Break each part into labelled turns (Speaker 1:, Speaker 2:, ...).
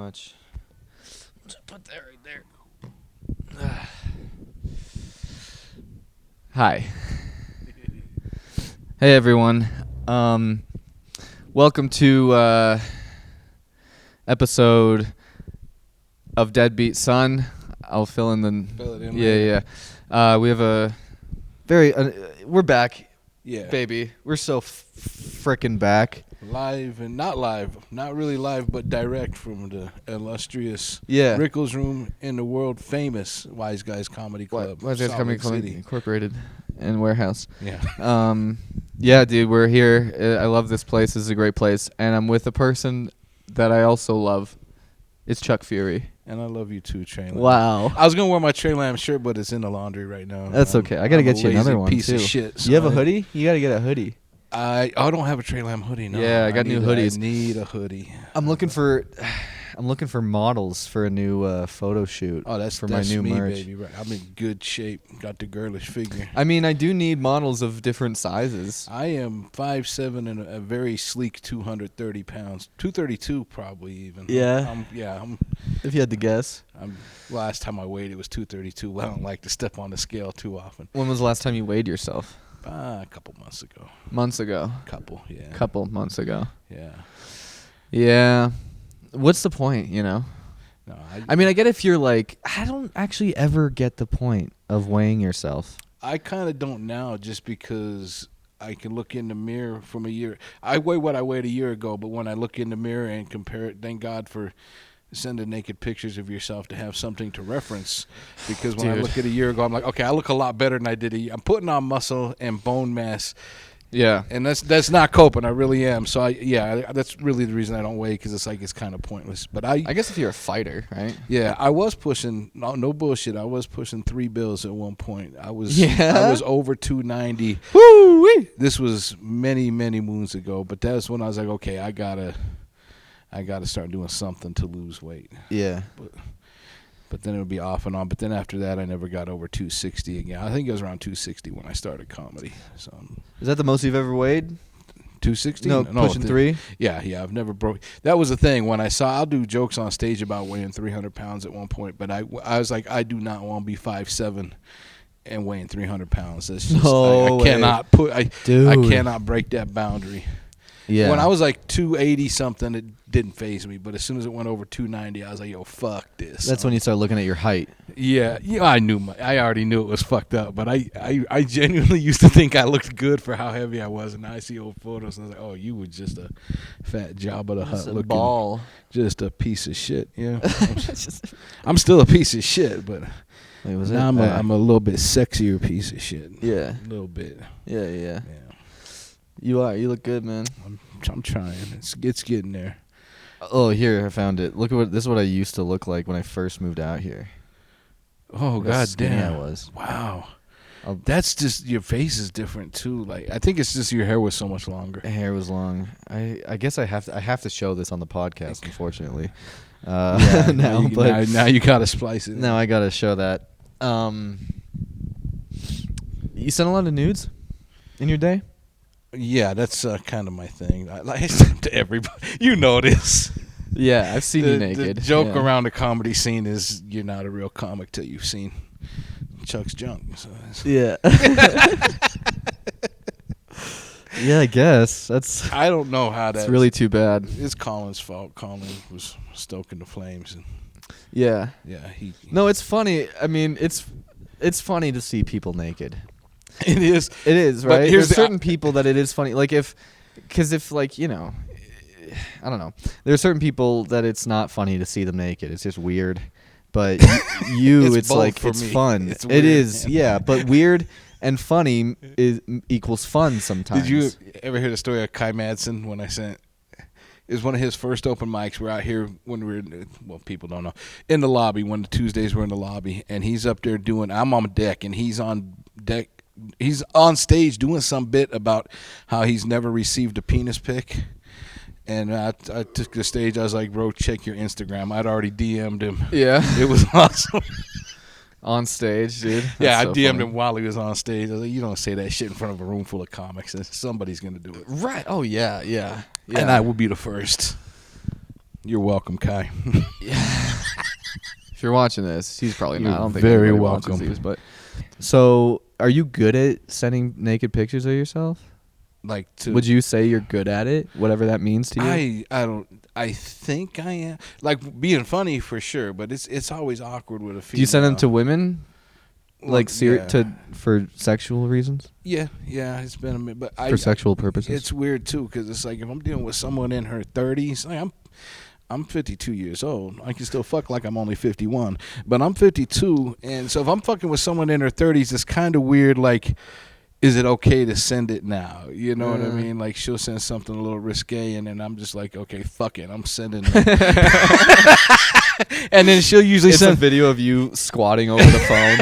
Speaker 1: much. Just put that right there. Hi. Hey everyone. Welcome to episode of Deadbeat Son. I'll fill in the. Yeah. We have a very. We're back.
Speaker 2: Yeah,
Speaker 1: baby. We're so frickin' back.
Speaker 2: Live and not live, not really live, but direct from the illustrious Rickles Room in the world famous Wise Guys Comedy Club.
Speaker 1: Wise Guys Comedy Club Incorporated and Warehouse.
Speaker 2: Yeah.
Speaker 1: Yeah, dude, we're here. I love this place. This is a great place, and I'm with a person that I also love. It's Chuck Fury.
Speaker 2: And I love you too, Trey Lamb.
Speaker 1: Wow.
Speaker 2: I was gonna wear my Trey Lamb shirt, but it's in the laundry right now.
Speaker 1: That's okay. I gotta get you another one
Speaker 2: piece
Speaker 1: too.
Speaker 2: Of shit,
Speaker 1: you have a hoodie? You gotta get a hoodie.
Speaker 2: I don't have a Trey Lamb hoodie. No.
Speaker 1: Yeah, I got new hoodies.
Speaker 2: I need a hoodie.
Speaker 1: I'm looking for models for a new photo shoot.
Speaker 2: Oh, that's
Speaker 1: my new
Speaker 2: me,
Speaker 1: merch.
Speaker 2: Baby. Right. I'm in good shape. Got the girlish figure.
Speaker 1: I mean, I do need models of different sizes.
Speaker 2: I am 5'7" and a very sleek 230 pounds. 232 probably even.
Speaker 1: Yeah.
Speaker 2: I'm
Speaker 1: if you had to guess.
Speaker 2: Last time I weighed it was 232. Well, I don't like to step on the scale too often.
Speaker 1: When was the last time you weighed yourself?
Speaker 2: A couple months ago.
Speaker 1: Months ago?
Speaker 2: Couple, yeah.
Speaker 1: Couple months ago.
Speaker 2: Yeah.
Speaker 1: Yeah. What's the point, you know?
Speaker 2: No,
Speaker 1: I mean, I get if you're like, I don't actually ever get the point of weighing yourself.
Speaker 2: I kind of don't now just because I can look in the mirror from a year. I weigh what I weighed a year ago, but when I look in the mirror and compare it, thank God for sending naked pictures of yourself to have something to reference, because when I look at a year ago, I'm like, okay, I look a lot better than I did. I'm putting on muscle and bone mass.
Speaker 1: Yeah,
Speaker 2: and that's not coping. I really am. So that's really the reason I don't weigh, because it's kind of pointless. But I
Speaker 1: guess if you're a fighter, right?
Speaker 2: Yeah, I was pushing. No bullshit. I was pushing 3 bills at one point. I was over 290.
Speaker 1: Woo-wee.
Speaker 2: This was many moons ago. But that's when I was like, okay, I gotta start doing something to lose weight.
Speaker 1: Yeah.
Speaker 2: But then it would be off and on. But then after that, I never got over 260 again. I think it was around 260 when I started comedy. So
Speaker 1: is that the most you've ever weighed?
Speaker 2: 260?
Speaker 1: No, pushing 3?
Speaker 2: Yeah, I've never broke. That was the thing. When I'll do jokes on stage about weighing 300 pounds at one point. But I was like, I do not want to be 5'7" and weighing 300 pounds. That's just, I cannot I cannot break that boundary.
Speaker 1: Yeah.
Speaker 2: When I was like 280 something, it didn't faze me. But as soon as it went over 290, I was like, yo, fuck this.
Speaker 1: That's when you start looking at your height.
Speaker 2: Yeah, I already knew it was fucked up. But I genuinely used to think I looked good for how heavy I was. And now I see old photos and I was like, oh, you were just a fat Jabba the Hutt looking
Speaker 1: ball. Just
Speaker 2: a piece of shit. Yeah. I'm still a piece of shit, but now I'm a little bit sexier piece of shit.
Speaker 1: Yeah.
Speaker 2: A little bit.
Speaker 1: Yeah. You are. You look good, man.
Speaker 2: I'm trying. It's getting there.
Speaker 1: Oh, here, I found it. Look at this is what I used to look like when I first moved out here.
Speaker 2: Oh, god damn.
Speaker 1: I was.
Speaker 2: Wow. That's just, your face is different too. Like, I think it's just your hair was so much longer.
Speaker 1: Hair was long. I guess I have to show this on the podcast, unfortunately.
Speaker 2: Now you gotta splice it.
Speaker 1: Now I gotta show that. You sent a lot of nudes in your day?
Speaker 2: Yeah, that's kind of my thing. I send to everybody. You know this.
Speaker 1: Yeah, I've seen you naked.
Speaker 2: The joke around the comedy scene is you're not a real comic till you've seen Chuck's junk. So
Speaker 1: yeah. Yeah, I guess.
Speaker 2: I don't know how that's...
Speaker 1: It's really too bad.
Speaker 2: It's Colin's fault. Colin was stoking the flames. And
Speaker 1: yeah.
Speaker 2: Yeah.
Speaker 1: No, it's funny. I mean, it's funny to see people naked.
Speaker 2: It is,
Speaker 1: right? But there's certain people that it is funny. Like because like, you know, I don't know. There's certain people that it's not funny to see them naked. It's just weird. But it's like, it's fun. It is, yeah. But weird and funny equals fun sometimes.
Speaker 2: Did you ever hear the story of Kai Madsen when I sent... It was one of his first open mics. We're out here when we were, well, people don't know, in the lobby, when the Tuesdays were in the lobby. And he's up there I'm on deck, and he's on deck. He's on stage doing some bit about how he's never received a penis pic. And I took the stage. I was like, bro, check your Instagram. I'd already DM'd him.
Speaker 1: Yeah.
Speaker 2: It was awesome.
Speaker 1: On stage, dude.
Speaker 2: That's I DM'd him while he was on stage. I was like, you don't say that shit in front of a room full of comics. Somebody's going to do it.
Speaker 1: Right. Oh, yeah.
Speaker 2: And I will be the first. You're welcome, Kai.
Speaker 1: If you're watching this, he's probably not. I don't think
Speaker 2: very
Speaker 1: anybody
Speaker 2: welcome.
Speaker 1: watches these, but so are you good at sending naked pictures of yourself?
Speaker 2: Like to
Speaker 1: Would you say you're good at it, whatever that means to you?
Speaker 2: I think I am. Like being funny for sure, but it's always awkward with a female.
Speaker 1: Do you send them to women? Like
Speaker 2: yeah.
Speaker 1: for sexual reasons?
Speaker 2: Yeah, it's been a minute, but
Speaker 1: For sexual purposes?
Speaker 2: It's weird too, because it's like if I'm dealing with someone in her 30s, like I'm 52 years old. I can still fuck like I'm only 51, but I'm 52, and so if I'm fucking with someone in her 30s, it's kind of weird. Like, is it okay to send it now? You know what I mean? Like she'll send something a little risque, and then I'm just like, okay, fuck it, I'm sending it. And then she'll usually send
Speaker 1: a video of you squatting over the phone.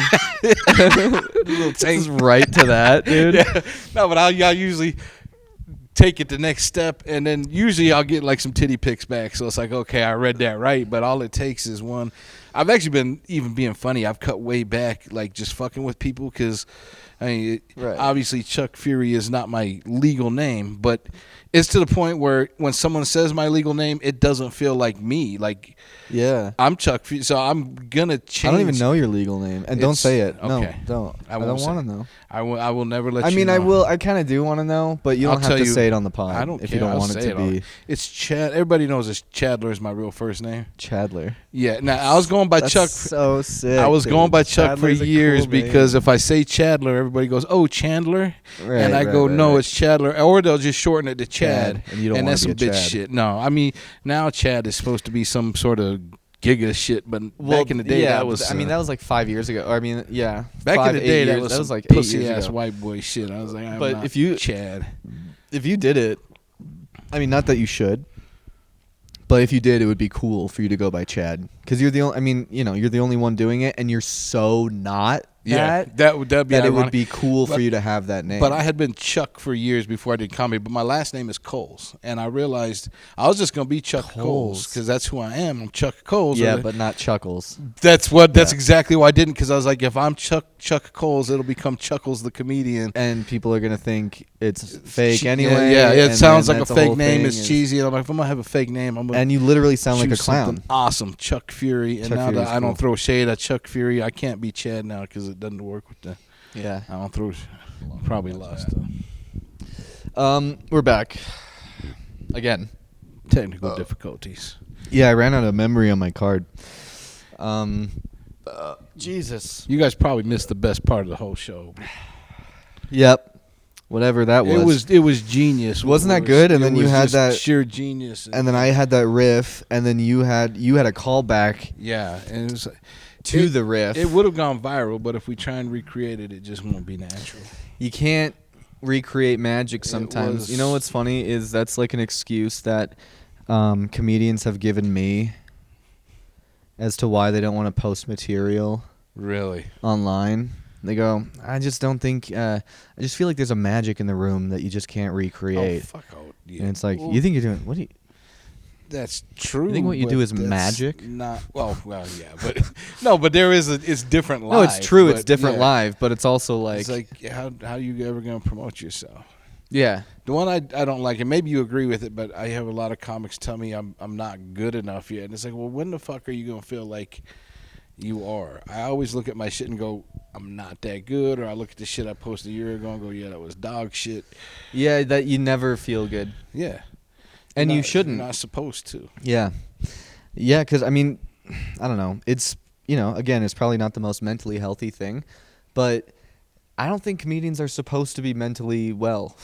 Speaker 2: little tank.
Speaker 1: Just right to that, dude.
Speaker 2: Yeah. No, but I'll usually take it the next step, and then usually I'll get like some titty pics back. So it's like, okay, I read that right, but all it takes is one. I've actually been even being funny. I've cut way back, like just fucking with people, because I mean, obviously Chuck Fury is not my legal name, but it's to the point where when someone says my legal name, it doesn't feel like me. Like,
Speaker 1: yeah,
Speaker 2: I'm Chuck Fury, so I'm gonna change.
Speaker 1: I don't even know your legal name, and don't say it.
Speaker 2: Okay.
Speaker 1: No, don't. I don't want to know.
Speaker 2: I will never let you know.
Speaker 1: I mean, I will. I kind of do want to know, but you don't have to say it on the pod.
Speaker 2: I don't
Speaker 1: if
Speaker 2: care.
Speaker 1: you don't
Speaker 2: I'll
Speaker 1: want it to be.
Speaker 2: It's Chad. Everybody knows it's Chandler is my real first name.
Speaker 1: Chadler.
Speaker 2: Yeah. Now I was going by
Speaker 1: That's
Speaker 2: Chuck.
Speaker 1: So sick.
Speaker 2: I was going by Chuck for
Speaker 1: Chandler's a
Speaker 2: years
Speaker 1: cool name.
Speaker 2: because if I say Chadler, everybody goes, "Oh, Chandler," and I go, "No, it's Chadler," or they'll just shorten it to Chad.
Speaker 1: And you don't want
Speaker 2: that's
Speaker 1: to
Speaker 2: some
Speaker 1: be a
Speaker 2: bitch
Speaker 1: Chad.
Speaker 2: shit. No, I mean now Chad is supposed to be some sort of giga shit, but back in the day, that was.
Speaker 1: I mean, that was like 5 years ago. Or, I mean, yeah.
Speaker 2: Back in the day, that was
Speaker 1: like
Speaker 2: pussy
Speaker 1: 8 years
Speaker 2: ass
Speaker 1: ago.
Speaker 2: white boy shit. I was like, I'm
Speaker 1: But
Speaker 2: not
Speaker 1: if you
Speaker 2: Chad,
Speaker 1: if you did it, I mean, not that you should, but if you did, it would be cool for you to go by Chad, because you're the only. I mean, you know, you're the only one doing it, and you're so not.
Speaker 2: That would be
Speaker 1: that
Speaker 2: ironic.
Speaker 1: it would be cool for you to have that name.
Speaker 2: But I had been Chuck for years before I did comedy. But my last name is Coles, and I realized I was just gonna be Chuck Coles because that's who I am. I'm Chuck Coles.
Speaker 1: Yeah, but not Chuckles.
Speaker 2: That's exactly why I didn't, because I was like, if I'm Chuck Coles, it'll become Chuckles the comedian,
Speaker 1: and people are gonna think it's fake anyway.
Speaker 2: Yeah, it sounds like a fake
Speaker 1: whole
Speaker 2: name.
Speaker 1: thing
Speaker 2: It's cheesy. And I'm like, if I'm gonna have a fake name, I'm gonna.
Speaker 1: And you literally sound like a clown.
Speaker 2: Awesome, Chuck Fury. And
Speaker 1: Chuck
Speaker 2: now
Speaker 1: Fury's
Speaker 2: that I don't
Speaker 1: cool.
Speaker 2: throw shade at Chuck Fury, I can't be Chad now because it doesn't work with the.
Speaker 1: Yeah.
Speaker 2: I don't throw. Probably lost.
Speaker 1: We're back again.
Speaker 2: Technical difficulties.
Speaker 1: Yeah, I ran out of memory on my card. Jesus.
Speaker 2: You guys probably missed the best part of the whole show.
Speaker 1: Yep. Whatever that was.
Speaker 2: It was genius.
Speaker 1: Wasn't that good? And then you had
Speaker 2: just
Speaker 1: that
Speaker 2: sheer genius.
Speaker 1: And then I had that riff, and then you had a callback.
Speaker 2: Yeah, and it was
Speaker 1: to the riff.
Speaker 2: It would have gone viral, but if we try and recreate it, it just won't be natural.
Speaker 1: You can't recreate magic sometimes. You know what's funny is that's like an excuse that comedians have given me as to why they don't want to post material online. They go, I just don't think I just feel like there's a magic in the room that you just can't recreate.
Speaker 2: Oh, fuck out. Yeah.
Speaker 1: And it's like, you think you're doing what do you
Speaker 2: That's true.
Speaker 1: You think what you do is magic?
Speaker 2: Not well, yeah, but no, but there is it's different live.
Speaker 1: No, it's true. It's different live, but it's also like
Speaker 2: it's like how are you ever gonna promote yourself?
Speaker 1: Yeah,
Speaker 2: the one I don't like, and maybe you agree with it, but I have a lot of comics tell me I'm not good enough yet, and it's like, well, when the fuck are you gonna feel like you are? I always look at my shit and go, I'm not that good, or I look at the shit I posted a year ago and go, yeah, that was dog shit.
Speaker 1: Yeah, that you never feel good.
Speaker 2: Yeah.
Speaker 1: And you shouldn't.
Speaker 2: You're not supposed to.
Speaker 1: Yeah. Yeah, because, I mean, I don't know. It's, again, it's probably not the most mentally healthy thing, but I don't think comedians are supposed to be mentally well.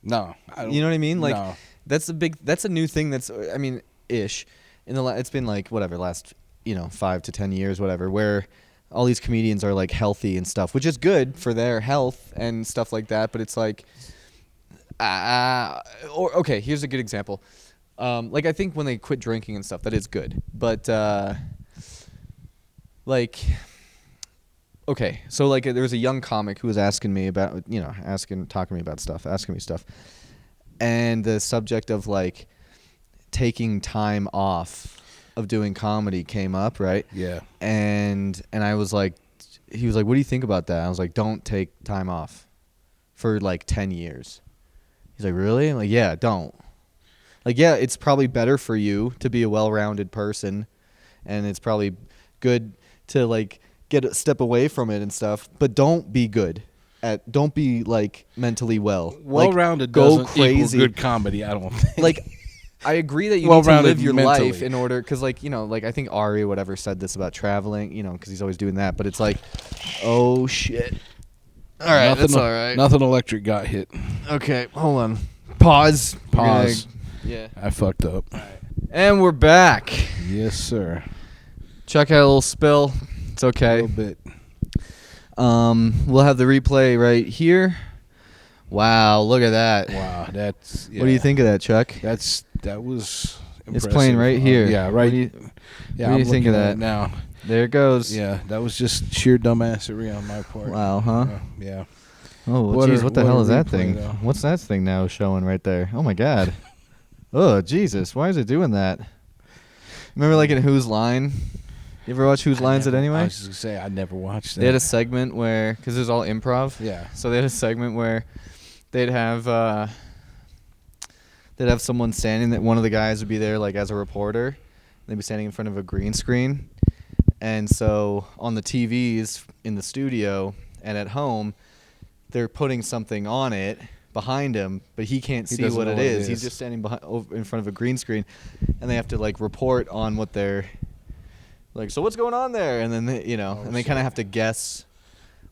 Speaker 2: No. I don't,
Speaker 1: you know what I mean? Like,
Speaker 2: no.
Speaker 1: that's a new thing that's, I mean, ish. It's been like, whatever, last, 5 to 10 years, whatever, where all these comedians are like healthy and stuff, which is good for their health and stuff like that, but it's like, okay, here's a good example. Like, I think when they quit drinking and stuff, that is good. But, okay, so, like, there was a young comic who was asking me about, talking to me about stuff, asking me stuff. And the subject of, like, taking time off of doing comedy came up, right?
Speaker 2: Yeah.
Speaker 1: And I was like, he was like, what do you think about that? I was like, don't take time off for, like, 10 years. He's like, really? I'm like, yeah, don't. Like, yeah, it's probably better for you to be a well-rounded person, and it's probably good to like get a step away from it and stuff. But don't be good at. Don't be like mentally well.
Speaker 2: Well-rounded
Speaker 1: go
Speaker 2: doesn't
Speaker 1: crazy.
Speaker 2: equal good comedy. I don't think.
Speaker 1: Like, I agree that you need to
Speaker 2: Well-rounded
Speaker 1: live your
Speaker 2: mentally.
Speaker 1: life in order, because like, you know, like I think Ari or whatever said this about traveling, you know, because he's always doing that. But it's like, oh shit. All right, that's all right.
Speaker 2: Nothing electric got hit.
Speaker 1: Okay, hold on. Pause.
Speaker 2: Pause.
Speaker 1: Yeah.
Speaker 2: I fucked up.
Speaker 1: All right. And we're back.
Speaker 2: Yes, sir.
Speaker 1: Chuck had a little spill. It's
Speaker 2: A
Speaker 1: okay.
Speaker 2: little bit.
Speaker 1: We'll have the replay right here. Wow, look at that.
Speaker 2: Wow, that's. Yeah.
Speaker 1: What do you think of that, Chuck?
Speaker 2: That was. Impressive.
Speaker 1: It's playing right here.
Speaker 2: Yeah, right.
Speaker 1: What do you think of that?
Speaker 2: Now?
Speaker 1: There it goes.
Speaker 2: Yeah, that was just sheer dumbassery on my part.
Speaker 1: Wow, huh?
Speaker 2: Yeah.
Speaker 1: Oh, jeez, what the hell is that thing? What's that thing now showing right there? Oh, my God. Oh, Jesus, why is it doing that? Remember, like, in Whose Line? You ever watch Whose Line Is It Anyway?
Speaker 2: I was just going to say, I never watched that.
Speaker 1: They had a segment where, because it was all improv.
Speaker 2: Yeah.
Speaker 1: So they had a segment where they'd have someone standing, that one of the guys would be there, like, as a reporter. They'd be standing in front of a green screen. And so on the TVs in the studio and at home, they're putting something on it behind him, but he can't see what it is. He's just standing in front of a green screen, and they have to like report on what they're like. So what's going on there? And then they, you know, and they kind of have to guess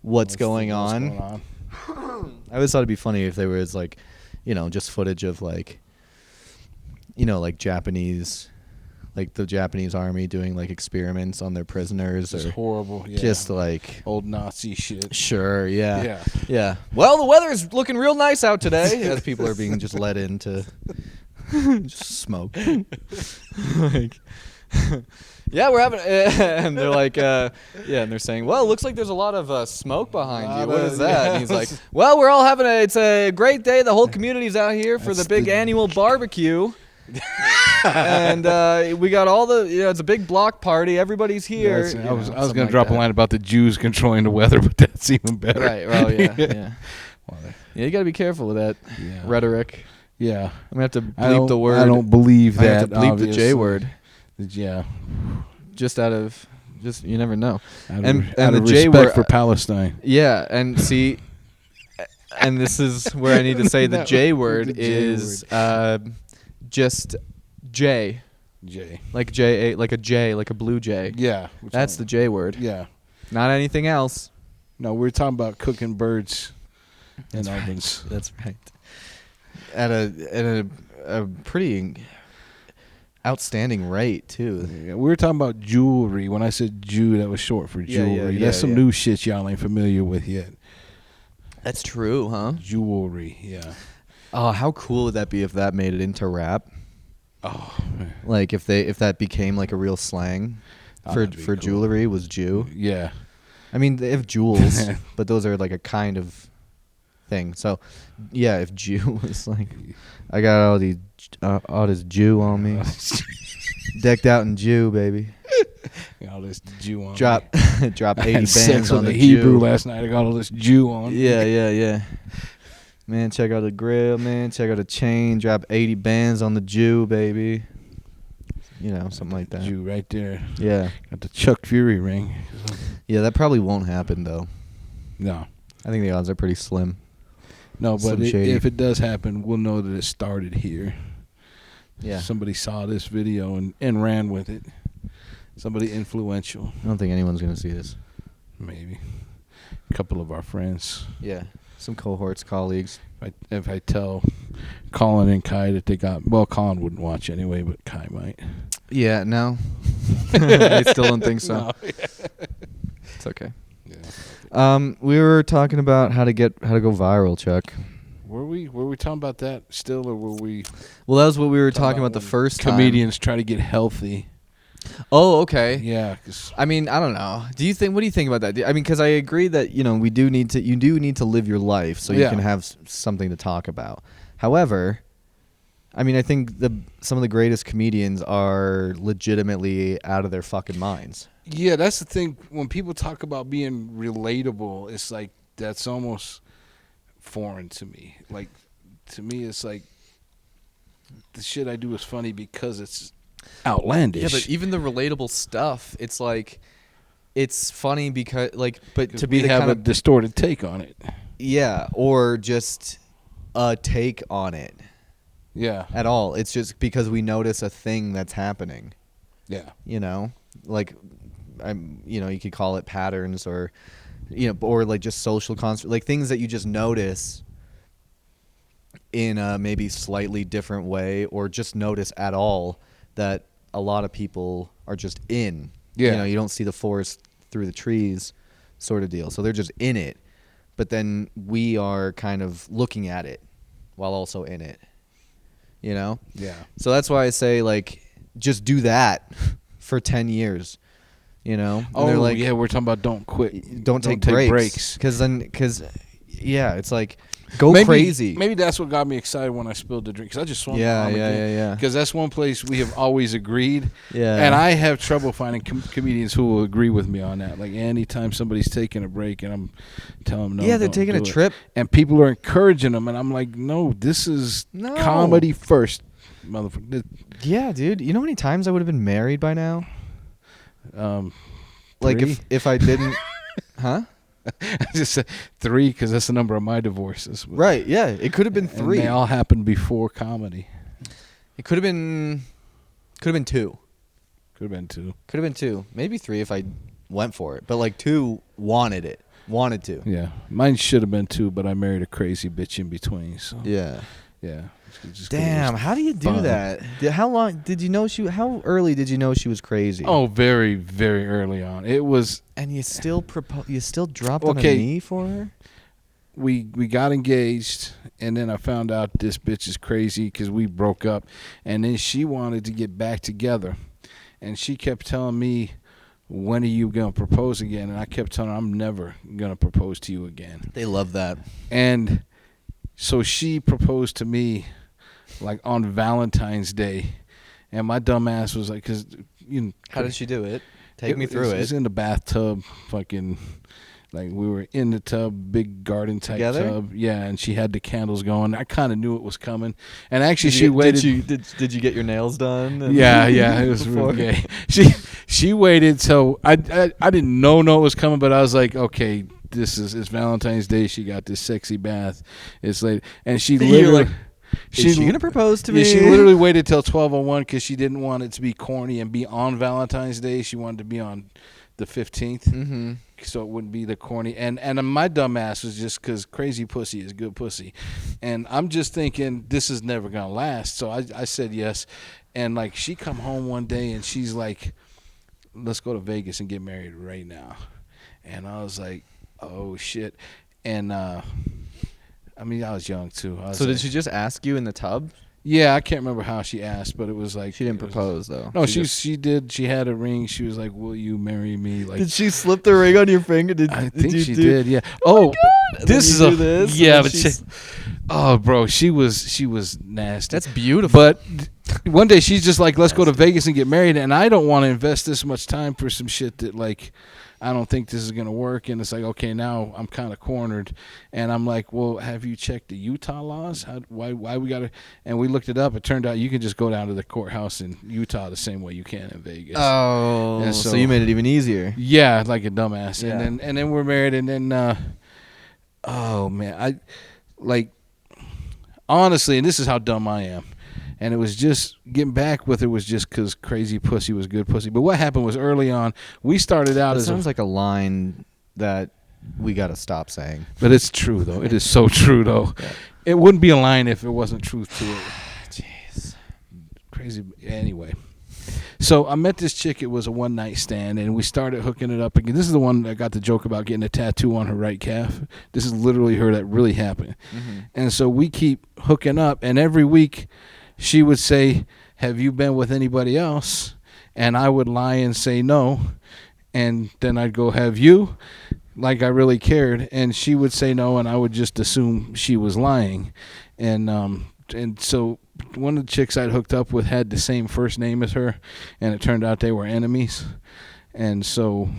Speaker 1: what's going on. I always thought it'd be funny if there was like, you know, just footage of like, you know, like Japanese. Like the Japanese army doing like experiments on their prisoners,
Speaker 2: It's
Speaker 1: or
Speaker 2: horrible. Yeah.
Speaker 1: just like
Speaker 2: old Nazi shit.
Speaker 1: Sure, yeah.
Speaker 2: Yeah.
Speaker 1: Yeah. Well, the weather's looking real nice out today, as people are being just let into just smoke. Like, yeah, we're having, and they're like, yeah, and they're saying, well, it looks like there's a lot of smoke behind you. What is that? And he's like, well, we're all having it's a great day. The whole community's out here for the big annual barbecue. And we got all the, you know, it's a big block party. Everybody's here.
Speaker 2: I was going to drop a line about the Jews controlling the weather, but that's even better.
Speaker 1: Right. Well, yeah. Yeah. Yeah, you got to be careful with that rhetoric.
Speaker 2: Yeah.
Speaker 1: I'm going to have to bleep the word.
Speaker 2: I don't believe that.
Speaker 1: I have to bleep the J word.
Speaker 2: Yeah.
Speaker 1: Just you never know.
Speaker 2: Out
Speaker 1: and
Speaker 2: of
Speaker 1: the J
Speaker 2: respect
Speaker 1: word
Speaker 2: for Palestine.
Speaker 1: Yeah, and see, and this is where I need to say the J word is just J.
Speaker 2: J.
Speaker 1: Like J, like a J, like a blue Jay.
Speaker 2: Yeah.
Speaker 1: That's the J word.
Speaker 2: Yeah.
Speaker 1: Not anything else.
Speaker 2: No, we're talking about cooking birds in
Speaker 1: That's
Speaker 2: ovens.
Speaker 1: Right. That's right. At a pretty outstanding rate too.
Speaker 2: Yeah, we were talking about jewelry. When I said Jew, that was short for jewelry. That's some new shit y'all ain't familiar with yet. That's
Speaker 1: true, huh?
Speaker 2: Jewelry, yeah.
Speaker 1: Oh, how cool would that be if that made it into rap?
Speaker 2: Oh, man.
Speaker 1: Like if that became like a real slang for
Speaker 2: cool.
Speaker 1: Jewelry was Jew.
Speaker 2: Yeah.
Speaker 1: I mean, they have jewels, but those are like a kind of thing. So, yeah, if Jew was like, I got all this Jew on me, decked out in Jew, baby.
Speaker 2: Got all this Jew on.
Speaker 1: Drop 80 bands on the
Speaker 2: Hebrew
Speaker 1: Jew.
Speaker 2: last night. I got all this Jew on.
Speaker 1: Yeah. Man, check out the grill, man. Check out the chain. Drop 80 bands on the Jew, baby. You know, something like that.
Speaker 2: Jew right there.
Speaker 1: Yeah.
Speaker 2: Got the Chuck Fury ring.
Speaker 1: Yeah, that probably won't happen, though.
Speaker 2: No.
Speaker 1: I think the odds are pretty slim.
Speaker 2: No, but if it does happen, we'll know that it started here.
Speaker 1: Yeah.
Speaker 2: Somebody saw this video and ran with it. Somebody influential.
Speaker 1: I don't think anyone's going to see this.
Speaker 2: Maybe. A couple of our friends.
Speaker 1: Yeah. Some cohorts, colleagues.
Speaker 2: If I tell Colin and Kai that they got... Well, Colin wouldn't watch anyway, but Kai might.
Speaker 1: Yeah, no. I still don't think so.
Speaker 2: No.
Speaker 1: It's okay.
Speaker 2: Yeah.
Speaker 1: We were talking about how to go viral, Chuck.
Speaker 2: Were we talking about that still, or were we...
Speaker 1: Well, that was what we were talking about the first time.
Speaker 2: Comedians try to get healthy.
Speaker 1: Oh, okay.
Speaker 2: Yeah.
Speaker 1: I mean, I don't know. What do you think about that? I mean, because I agree that, you know, you do need to live your life so you can have something to talk about. However, I mean, I think some of the greatest comedians are legitimately out of their fucking minds.
Speaker 2: Yeah, that's the thing. When people talk about being relatable, it's like that's almost foreign to me. Like, to me, it's like the shit I do is funny because it's outlandish.
Speaker 1: Yeah, but even the relatable stuff, it's like, it's funny because, like, but to be the
Speaker 2: have
Speaker 1: kind
Speaker 2: a
Speaker 1: of
Speaker 2: distorted take on it.
Speaker 1: Yeah, or just a take on it.
Speaker 2: Yeah.
Speaker 1: At all. It's just because we notice a thing that's happening.
Speaker 2: Yeah.
Speaker 1: You know, like, you could call it patterns, or, or like just social construct, like things that you just notice in a maybe slightly different way, or just notice at all that a lot of people are just in.
Speaker 2: Yeah.
Speaker 1: You don't see the forest through the trees, sort of deal. So they're just in it. But then we are kind of looking at it while also in it, Yeah. So that's why I say, like, just do that for 10 years, And they're like,
Speaker 2: yeah, we're talking about don't quit.
Speaker 1: Don't take breaks. Because it's like, go crazy.
Speaker 2: Maybe that's what got me excited when I spilled the drink. Because I just swung
Speaker 1: Yeah.
Speaker 2: Because that's one place we have always agreed.
Speaker 1: Yeah.
Speaker 2: And I have trouble finding comedians who will agree with me on that. Like, anytime somebody's taking a break and I'm telling them no.
Speaker 1: Yeah, they're taking a trip.
Speaker 2: And people are encouraging them. And I'm like, no, this is comedy first, motherfucker.
Speaker 1: Yeah, dude. You know how many times I would have been married by now? Like, if I didn't. Huh?
Speaker 2: I just said 3 because that's the number of my divorces.
Speaker 1: Right, yeah. It could have been 3.
Speaker 2: And they all happened before comedy.
Speaker 1: It could have been 2.
Speaker 2: Could have been 2.
Speaker 1: Could have been 2. Maybe 3 if I went for it. But, like, 2 wanted to.
Speaker 2: Yeah. Mine should have been 2, but I married a crazy bitch in between. So.
Speaker 1: Yeah.
Speaker 2: Yeah.
Speaker 1: Damn, how do you do that? How early did you know she was crazy?
Speaker 2: Oh, very, very early on. It was.
Speaker 1: And you still dropped on a knee for her?
Speaker 2: We got engaged, and then I found out this bitch is crazy because we broke up, and then she wanted to get back together, and she kept telling me, when are you going to propose again? And I kept telling her, I'm never going to propose to you again.
Speaker 1: They love that.
Speaker 2: And so she proposed to me, like, on Valentine's Day, and my dumb ass was like,
Speaker 1: how did she do it? Take me through it.
Speaker 2: It was in the bathtub, fucking, like, we were in the tub, big garden type tub. Yeah, and she had the candles going. I kind of knew it was coming, and actually she waited.
Speaker 1: Did you get your nails done?
Speaker 2: Yeah, it was really gay. She waited, so I didn't know it was coming, but I was like, okay, it's Valentine's Day. She got this sexy bath. It's late, and she literally.
Speaker 1: Is she gonna propose to me?
Speaker 2: Yeah, she literally waited till 12:01 because she didn't want it to be corny and be on Valentine's Day. She wanted to be on the 15th, so it wouldn't be the corny. And my dumb ass was just because crazy pussy is good pussy, and I'm just thinking this is never gonna last. So I said yes, and like she come home one day and she's like, "Let's go to Vegas and get married right now," and I was like, "Oh shit," and I mean, I was young, too.
Speaker 1: So did she just ask you in the tub?
Speaker 2: Yeah, I can't remember how she asked, but it was like...
Speaker 1: She didn't propose, though.
Speaker 2: No, she did. She had a ring. She was like, will you marry me? Like,
Speaker 1: did she slip the ring on your finger?
Speaker 2: I think she did, yeah. Oh, this is
Speaker 1: this?
Speaker 2: Yeah, but oh, bro, she was nasty.
Speaker 1: That's beautiful.
Speaker 2: But one day she's just like, let's go to Vegas and get married, and I don't want to invest this much time for some shit that, like... I don't think this is going to work. And it's like, okay, now I'm kind of cornered. And I'm like, well, have you checked the Utah laws? Why we got to? And we looked it up. It turned out you can just go down to the courthouse in Utah the same way you can in Vegas.
Speaker 1: Oh, and so you made it even easier.
Speaker 2: Yeah, like a dumbass.
Speaker 1: Yeah.
Speaker 2: And then we're married. And then, oh, man. I like, honestly, and this is how dumb I am. And it was just getting back with her was just because crazy pussy was good pussy. But what happened was early on, we started out as
Speaker 1: sounds like a line that we got to stop saying.
Speaker 2: But it's true, though. It is so true, though. Yeah. It wouldn't be a line if it wasn't truth to it.
Speaker 1: Jeez.
Speaker 2: Crazy. Anyway. So I met this chick. It was a one-night stand, and we started hooking it up again. This is the one that got the joke about getting a tattoo on her right calf. This is literally her that really happened. Mm-hmm. And so we keep hooking up, and every week she would say, have you been with anybody else? And I would lie and say no. And then I'd go, have you? Like I really cared. And she would say no, and I would just assume she was lying. And so one of the chicks I'd hooked up with had the same first name as her, and it turned out they were enemies. And so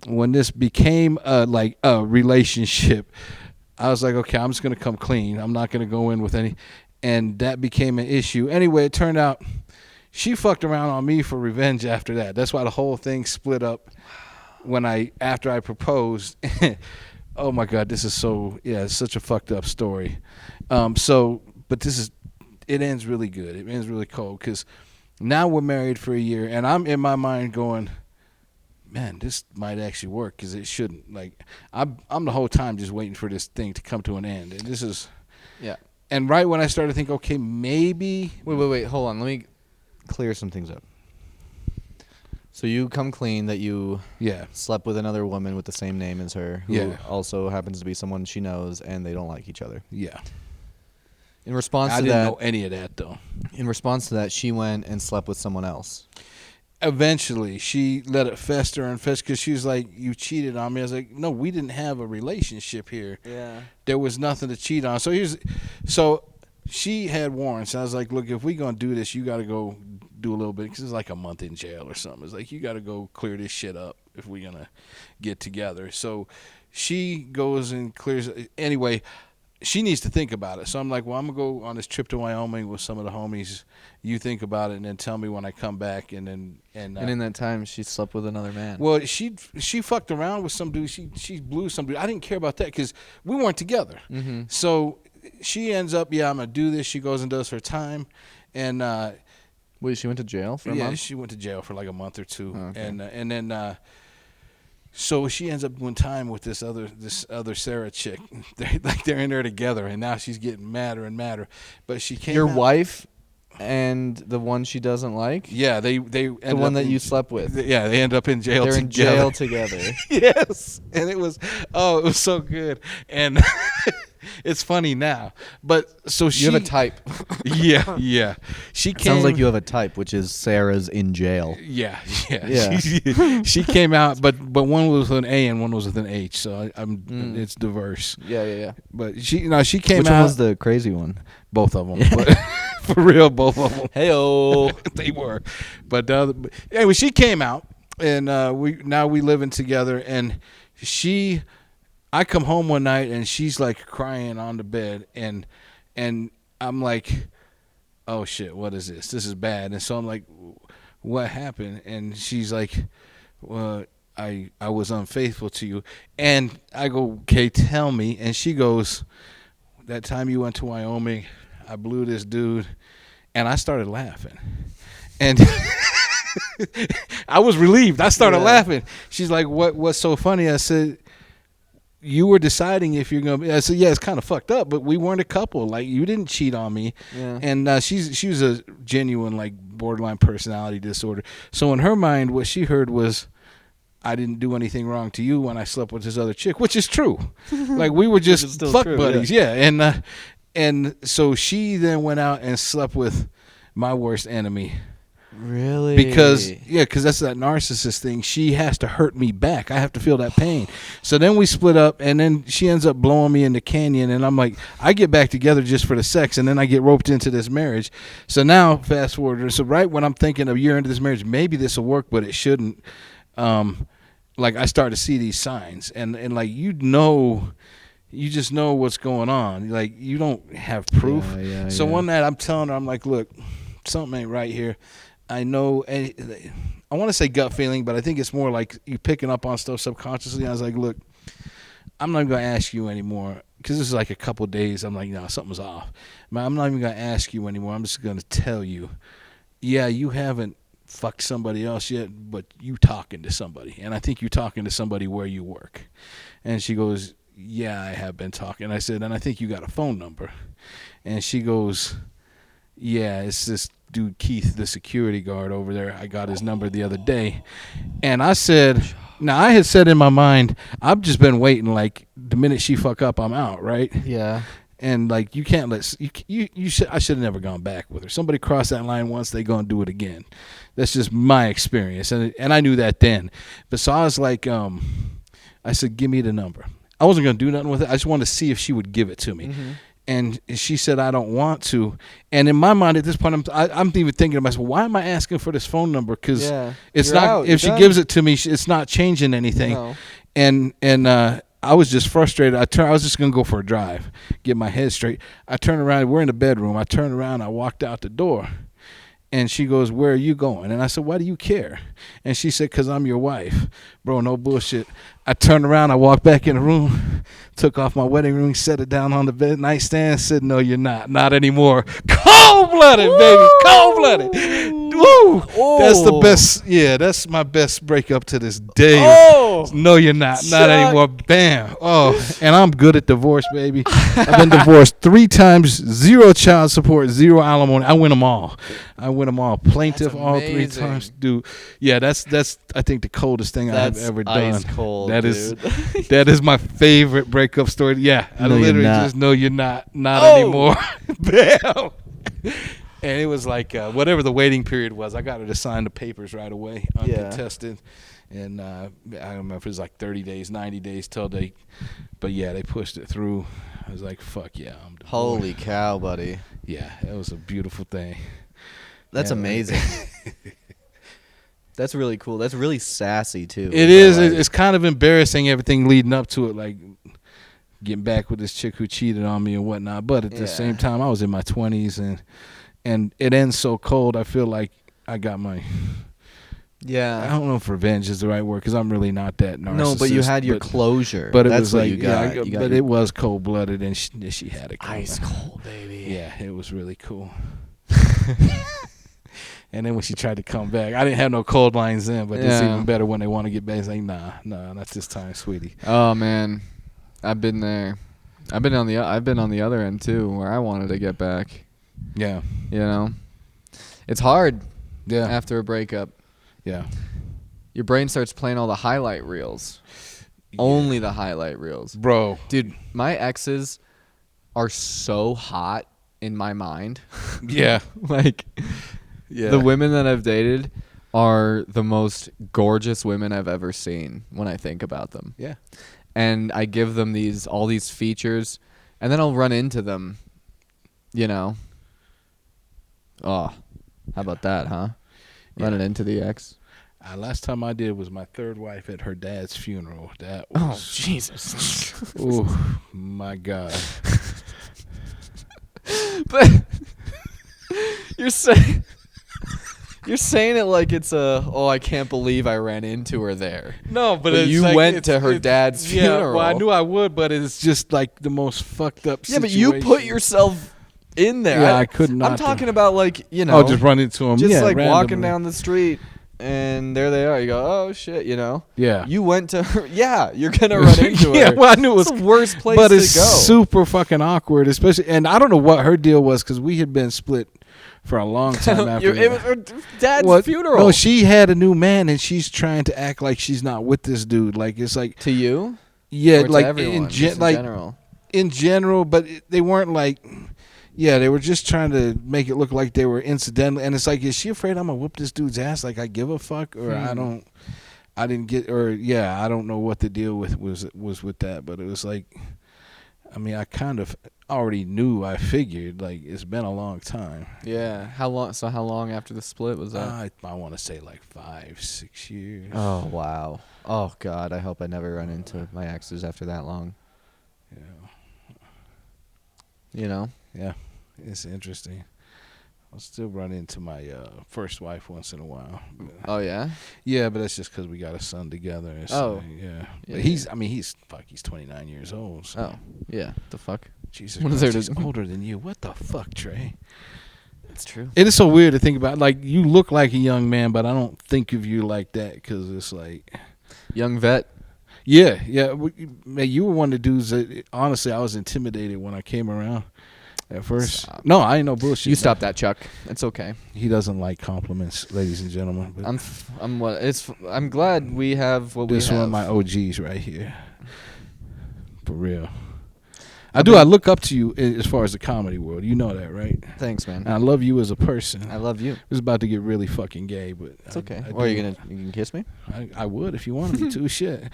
Speaker 2: when this became a relationship, I was like, okay, I'm just going to come clean. I'm not going to go in with any... and that became an issue. Anyway, it turned out she fucked around on me for revenge after that. That's why the whole thing split up after I proposed. Oh my God, this is it's such a fucked up story. But it ends really good. It ends really cold because now we're married for a year, and I'm in my mind going, man, this might actually work because it shouldn't. Like, I'm the whole time just waiting for this thing to come to an end, and this is,
Speaker 1: yeah.
Speaker 2: And right when I started to think, okay, maybe.
Speaker 1: Wait, hold on. Let me clear some things up. So you come clean that you slept with another woman with the same name as her, who also happens to be someone she knows, and they don't like each other.
Speaker 2: Yeah.
Speaker 1: In response
Speaker 2: I
Speaker 1: to
Speaker 2: didn't
Speaker 1: that,
Speaker 2: know any of that though.
Speaker 1: In response to that, she went and slept with someone else.
Speaker 2: Eventually, she let it fester and fester because she was like, "You cheated on me." I was like, "No, we didn't have a relationship here.
Speaker 1: Yeah,
Speaker 2: there was nothing to cheat on." So she had warrants. I was like, "Look, if we gonna do this, you got to go do a little bit because it's like a month in jail or something. It's like you got to go clear this shit up if we're gonna get together." So she goes and clears. Anyway, she needs to think about it. So I'm like, well, I'm gonna go on this trip to Wyoming with some of the homies. You think about it and then tell me when I come back. And
Speaker 1: in that time, she slept with another man.
Speaker 2: Well, she fucked around with some dude. She blew some dude. I didn't care about that because we weren't together.
Speaker 1: Mm-hmm.
Speaker 2: So she ends up, I'm gonna do this. She goes and does her time, and
Speaker 1: wait, she went to jail for a month?
Speaker 2: Yeah, she went to jail for like a month or two,
Speaker 1: oh, okay.
Speaker 2: and then. So she ends up doing time with this other Sarah chick. They're in there together, and now she's getting madder and madder. But she came.
Speaker 1: Your wife and the one she doesn't like?
Speaker 2: Yeah, they
Speaker 1: the one that you slept with.
Speaker 2: Yeah, they end up in jail.
Speaker 1: They're
Speaker 2: together.
Speaker 1: in jail together.
Speaker 2: Yes, and it was so good, and it's funny now. But so
Speaker 1: you have a type.
Speaker 2: Yeah. She came.
Speaker 1: Sounds like you have a type, which is Sarah's in jail.
Speaker 2: Yeah. She came out, but one was with an A and one was with an H, so it's diverse.
Speaker 1: Yeah.
Speaker 2: But she came out.
Speaker 1: Which one was the crazy one?
Speaker 2: Both of them. But for real, both of them.
Speaker 1: Hey-o.
Speaker 2: They were. But anyway, she came out, and we living together, and I come home one night and she's like crying on the bed, and I'm like, oh shit, what is this? This is bad. And so I'm like, what happened? And she's like, well, I was unfaithful to you. And I go, okay, tell me. And she goes, that time you went to Wyoming, I blew this dude, and I started laughing. And I was relieved. I started laughing. She's like, what's so funny? I said, you were deciding if you're going to be. I said, yeah, it's kind of fucked up, but we weren't a couple. Like, you didn't cheat on me.
Speaker 1: Yeah.
Speaker 2: And she was a genuine, like, borderline personality disorder. So in her mind, what she heard was, I didn't do anything wrong to you when I slept with this other chick, which is true. Like, we were just fuck buddies. Yeah. And so she then went out and slept with my worst enemy.
Speaker 1: Really?
Speaker 2: Because that's that narcissist thing. She has to hurt me back. I have to feel that pain. So then we split up, and then she ends up blowing me in the canyon, and I'm like, I get back together just for the sex, and then I get roped into this marriage. So now, fast forward. So right when I'm thinking a year into this marriage, maybe this will work, but it shouldn't. Like, I start to see these signs, and like, you just know what's going on. Like, you don't have proof. So one night I'm telling her, I'm like, look, something ain't right here. I know, I want to say gut feeling, but I think it's more like you picking up on stuff subconsciously. I was like, look, I'm not going to ask you anymore because this is like a couple of days. I'm like, no, something's off. I'm not even going to ask you anymore. I'm just going to tell you, yeah, you haven't fucked somebody else yet, but you talking to somebody. And I think you're talking to somebody where you work. And she goes, yeah, I have been talking. I said, and I think you got a phone number. And she goes, yeah, it's this dude Keith, the security guard over there. I got his number the other day. And I said, now I had said in my mind, I've just been waiting, like, the minute she fuck up, I'm out, right?
Speaker 1: Yeah.
Speaker 2: And like, you can't I should have never gone back with her. Somebody crossed that line once, they gonna do it again. That's just my experience, and I knew that then. But so I was like, I said, give me the number. I wasn't gonna do nothing with it. I just wanted to see if she would give it to me. Mm-hmm. And she said, I don't want to. And in my mind at this point, I'm even thinking to myself, why am I asking for this phone number? Because it's not. If she gives it to me, it's not changing anything.
Speaker 1: No.
Speaker 2: And I was just frustrated. I was just gonna go for a drive, get my head straight. I turned around. We're in the bedroom. I turned around. I walked out the door, and she goes, "Where are you going?" And I said, "Why do you care?" And she said, "'Cause I'm your wife." Bro, no bullshit. I turned around. I walked back in the room, took off my wedding ring, set it down on the bed nightstand. Said, "No, you're not anymore." Cold-blooded, baby. Cold-blooded. Woo!
Speaker 1: Oh.
Speaker 2: That's the best. Yeah, that's my best breakup to this day.
Speaker 1: Oh.
Speaker 2: No, you're not.
Speaker 1: Chuck.
Speaker 2: Not anymore. Bam. Oh, and I'm good at divorce, baby. I've been divorced 3 times, 0 child support, 0 alimony. I win them all. Plaintiff all 3 times, dude. Yeah, that's I think the coldest thing I've ever done.
Speaker 1: Ice cold,
Speaker 2: That
Speaker 1: dude.
Speaker 2: is that is my favorite breakup story. Yeah, I
Speaker 1: No, you're
Speaker 2: literally
Speaker 1: not.
Speaker 2: just know you're not
Speaker 1: Oh.
Speaker 2: anymore. Bam. And it was like whatever the waiting period was, I got her to sign the papers right away, uncontested. And I don't remember if it was like 30 days, 90 days till they, but yeah, they pushed it through. I was like, fuck yeah, I'm divorced.
Speaker 1: Holy cow, buddy.
Speaker 2: Yeah, that was a beautiful thing.
Speaker 1: That's
Speaker 2: Yeah.
Speaker 1: amazing. That's really cool. That's really sassy too.
Speaker 2: It is. It's kind of embarrassing, everything leading up to it, like getting back with this chick who cheated on me and whatnot. But at the same time, I was in my 20s, and it ends so cold. I feel like I got my.
Speaker 1: Yeah.
Speaker 2: I don't know if revenge is the right word because I'm really not that narcissist.
Speaker 1: No, but you had your closure.
Speaker 2: But it
Speaker 1: That's
Speaker 2: was
Speaker 1: what
Speaker 2: like,
Speaker 1: you got.
Speaker 2: yeah,
Speaker 1: You got
Speaker 2: but
Speaker 1: your
Speaker 2: it was cold blooded, and she had it coming.
Speaker 1: ice cold, baby.
Speaker 2: Yeah, it was really cool. And then when she tried to come back, I didn't have no cold lines then, but it's even better when they want to get back. It's like, nah, not this time, sweetie.
Speaker 1: Oh man, I've been there. I've been on the other end too, where I wanted to get back.
Speaker 2: Yeah,
Speaker 1: You know, it's hard.
Speaker 2: yeah,
Speaker 1: After a breakup,
Speaker 2: yeah.
Speaker 1: your brain starts playing all the highlight reels. Only the highlight reels.
Speaker 2: Bro.
Speaker 1: Dude, my exes are so hot in my mind.
Speaker 2: Yeah.
Speaker 1: Like,
Speaker 2: Yeah.
Speaker 1: the women that I've dated are the most gorgeous women I've ever seen when I think about them.
Speaker 2: Yeah.
Speaker 1: And I give them all these features, and then I'll run into them, you know. Oh, how about that, huh? Running into the ex.
Speaker 2: Last time I did was my third wife at her dad's funeral. That
Speaker 1: Oh,
Speaker 2: was,
Speaker 1: Jesus.
Speaker 2: oh my God.
Speaker 1: But you're saying it like it's I can't believe I ran into her there.
Speaker 2: No, but
Speaker 1: But you went to her dad's
Speaker 2: Yeah,
Speaker 1: funeral.
Speaker 2: well, I knew I would, but it's just like the most fucked up
Speaker 1: Yeah, but
Speaker 2: situation.
Speaker 1: you put yourself in there.
Speaker 2: Yeah, I could not.
Speaker 1: I'm talking about like, you know.
Speaker 2: Oh, just run into him.
Speaker 1: Just
Speaker 2: yeah,
Speaker 1: like
Speaker 2: randomly.
Speaker 1: walking down the street and there they are. You go, oh shit, you know.
Speaker 2: Yeah.
Speaker 1: You went to her. Yeah, you're gonna run into
Speaker 2: Yeah,
Speaker 1: her.
Speaker 2: well, I knew it was
Speaker 1: It's the worst place
Speaker 2: but
Speaker 1: to
Speaker 2: it's
Speaker 1: go.
Speaker 2: super fucking awkward, especially. And I don't know what her deal was because we had been split for a long time after.
Speaker 1: It was her dad's
Speaker 2: What?
Speaker 1: funeral.
Speaker 2: No, she had a new man and she's trying to act like she's not with this dude. Like it's like
Speaker 1: to you?
Speaker 2: yeah,
Speaker 1: Or to
Speaker 2: like
Speaker 1: everyone, just in
Speaker 2: like
Speaker 1: general.
Speaker 2: in general, but they weren't like. Yeah, they were just trying to make it look like they were incidental, and it's like, is she afraid I'm gonna whoop this dude's ass? Like I give a fuck, or I didn't get, or yeah, I don't know what the deal was with that, but it was like, I mean, I kind of already knew. I figured like it's been a long time.
Speaker 1: Yeah. How long? So how long after the split was that?
Speaker 2: I want to say like 5-6 years.
Speaker 1: Oh wow. Oh God. I hope I never run into my exes after that long.
Speaker 2: Yeah,
Speaker 1: You know.
Speaker 2: yeah, it's interesting. I'll still run into my first wife once in a while.
Speaker 1: Oh yeah.
Speaker 2: Yeah, but that's just because we got a son together. And so, yeah.
Speaker 1: Yeah.
Speaker 2: But he's 29 years old. So.
Speaker 1: Oh yeah. The fuck.
Speaker 2: Jesus
Speaker 1: What is
Speaker 2: Christ,
Speaker 1: there
Speaker 2: he's
Speaker 1: to-
Speaker 2: older than you. What the fuck, Trey?
Speaker 1: It's true.
Speaker 2: It is so weird to think about. Like, you look like a young man, but I don't think of you like that because it's like.
Speaker 1: Young vet.
Speaker 2: Yeah. Man, you were one of the dudes that, honestly, I was intimidated when I came around at first.
Speaker 1: Stop.
Speaker 2: No, I ain't no bullshit.
Speaker 1: You stop that, Chuck. It's okay.
Speaker 2: He doesn't like compliments, ladies and gentlemen. But
Speaker 1: I'm glad we have what we have.
Speaker 2: this one of my OGs right here. For real. I look up to you as far as the comedy world. You know that, right?
Speaker 1: Thanks, man.
Speaker 2: And I love you as a person.
Speaker 1: I love you.
Speaker 2: It's about to get really fucking gay, but
Speaker 1: It's okay.
Speaker 2: I
Speaker 1: Or
Speaker 2: do.
Speaker 1: you can kiss me?
Speaker 2: I would if you wanted me to. Shit.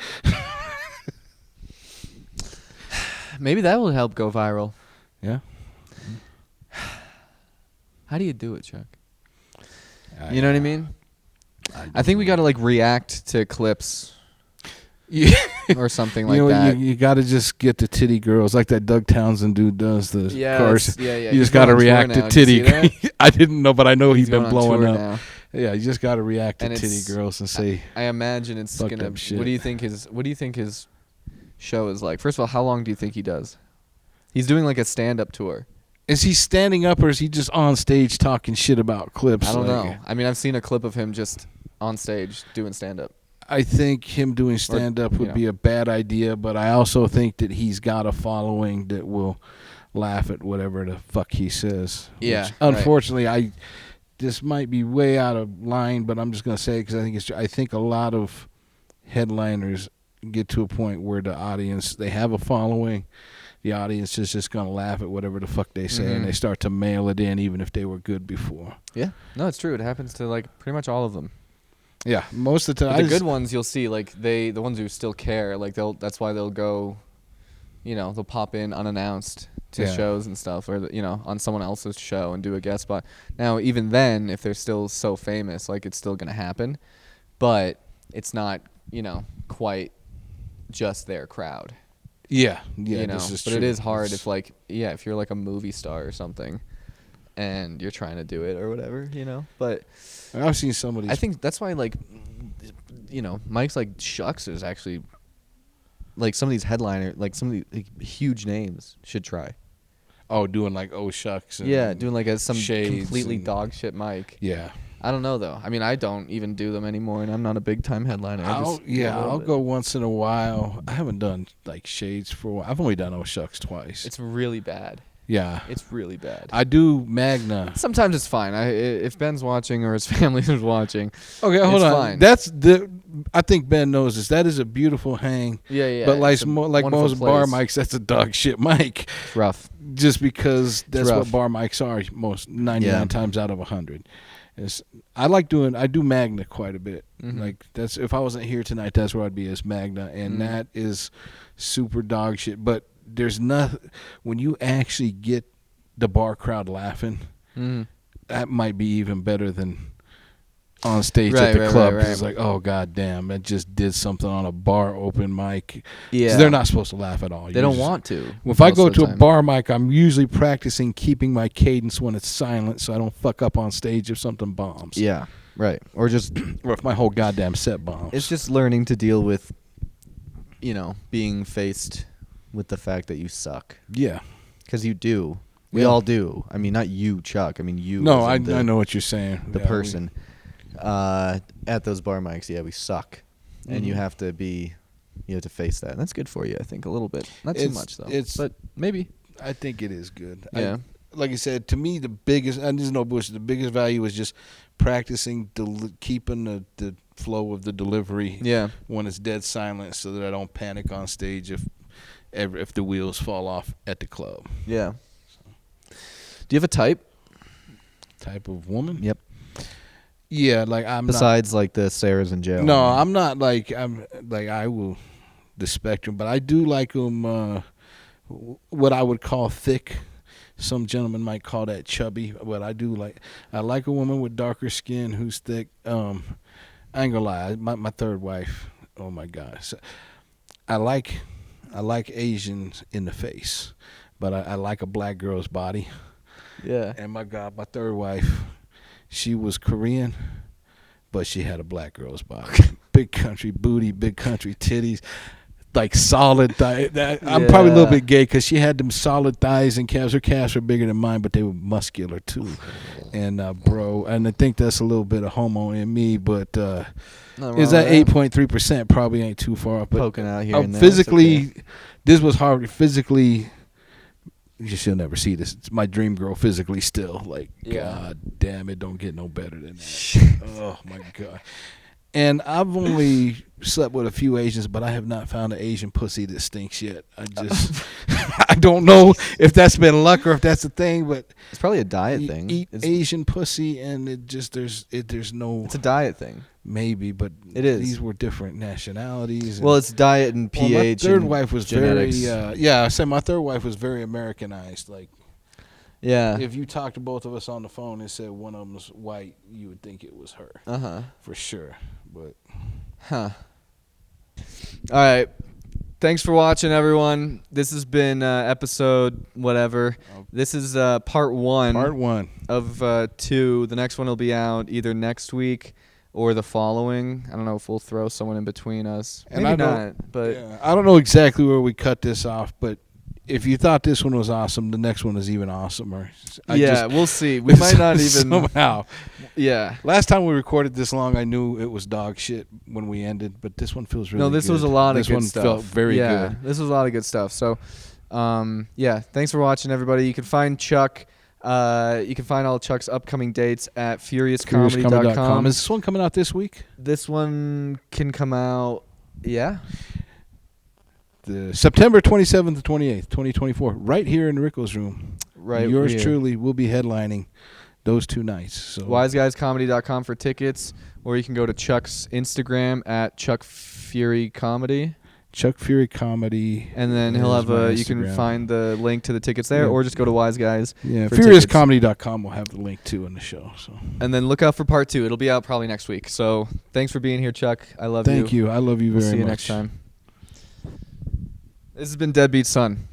Speaker 1: Maybe that will help go viral.
Speaker 2: Yeah.
Speaker 1: How do you do it, Chuck? You know what I mean? I think we got to like react to clips.
Speaker 2: Yeah.
Speaker 1: or something
Speaker 2: You
Speaker 1: like
Speaker 2: know,
Speaker 1: that.
Speaker 2: you got to just get the titty girls like that Doug Townsend dude does the cars.
Speaker 1: Yeah.
Speaker 2: You
Speaker 1: He's
Speaker 2: just got to
Speaker 1: going on tour
Speaker 2: react to
Speaker 1: now. Did you
Speaker 2: titty.
Speaker 1: see that?
Speaker 2: I didn't know, but I know he's been
Speaker 1: going on
Speaker 2: blowing
Speaker 1: tour
Speaker 2: up.
Speaker 1: now.
Speaker 2: Yeah, you just got to react to
Speaker 1: And
Speaker 2: titty girls and say.
Speaker 1: I imagine it's
Speaker 2: fucked
Speaker 1: gonna.
Speaker 2: up shit.
Speaker 1: What do you think his show is like? First of all, how long do you think he does? He's doing like a stand-up tour.
Speaker 2: Is he standing up or is he just on stage talking shit about clips?
Speaker 1: I don't know. I mean, I've seen a clip of him just on stage doing stand-up.
Speaker 2: I think him doing stand-up would be a bad idea, but I also think that he's got a following that will laugh at whatever the fuck he says.
Speaker 1: Yeah.
Speaker 2: Unfortunately, this might be way out of line, but I'm just gonna say it because I think a lot of headliners get to a point where the audience, they have a following. The audience is just going to laugh at whatever the fuck they say, and they start to mail it in even if they were good before.
Speaker 1: Yeah. No, it's true. It happens to like pretty much all of them.
Speaker 2: Yeah, most of the time.
Speaker 1: But the good ones you'll see, like the ones who still care, like that's why they'll go, they'll pop in unannounced to shows and stuff, or on someone else's show and do a guest spot. Now, even then, if they're still so famous, like it's still going to happen, but it's not, quite just their crowd.
Speaker 2: Yeah,
Speaker 1: this
Speaker 2: is
Speaker 1: but
Speaker 2: true.
Speaker 1: it is hard if you're like a movie star or something, and you're trying to do it or whatever, But
Speaker 2: I've seen some of these.
Speaker 1: I think that's why, Mike's like Shucks is actually like some of these headliner, like some of the huge names should try.
Speaker 2: Oh, doing like Shucks.
Speaker 1: And doing like some
Speaker 2: Shades
Speaker 1: completely dog shit mic.
Speaker 2: Yeah.
Speaker 1: I don't know though. I mean, I don't even do them anymore, and I'm not a big time headliner.
Speaker 2: I'll go once in a while. I haven't done like Shades for a while. I've only done Shucks twice.
Speaker 1: It's really bad.
Speaker 2: Yeah,
Speaker 1: it's really bad.
Speaker 2: I do Magna.
Speaker 1: Sometimes it's fine. If Ben's watching or his family is watching,
Speaker 2: okay, hold on.
Speaker 1: Fine.
Speaker 2: I think Ben knows this. That is a beautiful hang.
Speaker 1: Yeah.
Speaker 2: But like most bar mics, that's a dog shit mic.
Speaker 1: It's rough.
Speaker 2: Just because that's what bar mics are. 99 times out of 100. I do Magna quite a bit.
Speaker 1: Mm-hmm.
Speaker 2: Like that's if I wasn't here tonight, that's where I'd be as Magna, and that is super dog shit. But there's nothing when you actually get the bar crowd laughing. That might be even better than on stage at the club. Right. It's like, oh god damn, it just did something on a bar open mic. Yeah, they're not supposed to laugh at all.
Speaker 1: They don't want to.
Speaker 2: If I go to a bar mic, I'm usually practicing keeping my cadence when it's silent, so I don't fuck up on stage if something bombs.
Speaker 1: Yeah, right. Or
Speaker 2: if my whole goddamn set bombs.
Speaker 1: It's just learning to deal with, being faced with the fact that you suck.
Speaker 2: Yeah,
Speaker 1: because you do. We all do. I mean, not you, Chuck. I mean, you.
Speaker 2: No, I know what you're saying.
Speaker 1: The person. At those bar mics, we suck, and you have to to face that. And that's good for you, I think, a little bit. Not too much though, but maybe.
Speaker 2: I think it is good.
Speaker 1: Yeah.
Speaker 2: Like I said, to me, the biggest, and there's no bullshit, the biggest value is just practicing, keeping the flow of the delivery.
Speaker 1: Yeah.
Speaker 2: When it's dead silent, so that I don't panic on stage if the wheels fall off at the club.
Speaker 1: Yeah. Do you have a type?
Speaker 2: Type of woman?
Speaker 1: Yep.
Speaker 2: Yeah, like I'm
Speaker 1: besides not, like the Sarahs in jail.
Speaker 2: No, I'm not like I will the spectrum, but I do like them what I would call thick. Some gentlemen might call that chubby, but I like a woman with darker skin who's thick. I ain't gonna lie, my third wife. Oh my gosh, I like Asians in the face, but I like a black girl's body.
Speaker 1: Yeah.
Speaker 2: And my God, my third wife. She was Korean, but she had a black girl's body. Big country booty, big country titties, like solid thigh. I'm probably a little bit gay because she had them solid thighs and calves. Her calves were bigger than mine, but they were muscular too. And and I think that's a little bit of homo in me, but is that 8.3%? Probably ain't too far off. But
Speaker 1: poking out here and there.
Speaker 2: Physically, this was hard. Physically. She'll never see this. It's my dream girl physically still. Like, God damn it, don't get no better than that. Oh, my God. And I've only slept with a few Asians, but I have not found an Asian pussy that stinks yet. I don't know if that's been luck or if that's a thing, but
Speaker 1: it's probably a diet thing.
Speaker 2: Eat Asian pussy, and there's no.
Speaker 1: It's a diet thing.
Speaker 2: Maybe, but
Speaker 1: it is.
Speaker 2: These were different nationalities.
Speaker 1: Well, it's diet and pH.
Speaker 2: My third wife was
Speaker 1: genetics.
Speaker 2: very. I said my third wife was very Americanized. Like, if you talked to both of us on the phone and said one of them was white, you would think it was her. For sure. But.
Speaker 1: All right. Thanks for watching, everyone. This has been episode whatever. This is part one.
Speaker 2: Part one
Speaker 1: of 2. The next one will be out either next week or the following. I don't know if we'll throw someone in between us.
Speaker 2: And
Speaker 1: Maybe not. But
Speaker 2: I don't know exactly where we cut this off, but if you thought this one was awesome, the next one is even awesomer.
Speaker 1: We'll see. We might not even
Speaker 2: somehow.
Speaker 1: Yeah.
Speaker 2: Last time we recorded this long, I knew it was dog shit when we ended, but this one feels really good.
Speaker 1: No, this was a lot of good
Speaker 2: stuff.
Speaker 1: stuff.
Speaker 2: This one felt very good.
Speaker 1: This was a lot of good stuff. So, thanks for watching, everybody. You can find Chuck. You can find all Chuck's upcoming dates at FuriousComedy.com.
Speaker 2: Is this one coming out this week?
Speaker 1: This one can come out,
Speaker 2: The September 27th to 28th, 2024, right here in Rico's room.
Speaker 1: Right.
Speaker 2: Yours
Speaker 1: here.
Speaker 2: truly will be headlining those 2 nights. So
Speaker 1: WiseGuysComedy.com for tickets, or you can go to Chuck's Instagram at Chuck Fury Comedy.
Speaker 2: Chuck Fury Comedy.
Speaker 1: And then he'll have you can find the link to the tickets there, or just go to Wise Guys.
Speaker 2: Yeah, FuriousComedy.com will have the link too in the show. So.
Speaker 1: And then look out for part 2. It'll be out probably next week. So thanks for being here, Chuck. I love you.
Speaker 2: Thank you. I love you very much.
Speaker 1: See you next time. This has been Deadbeat Son.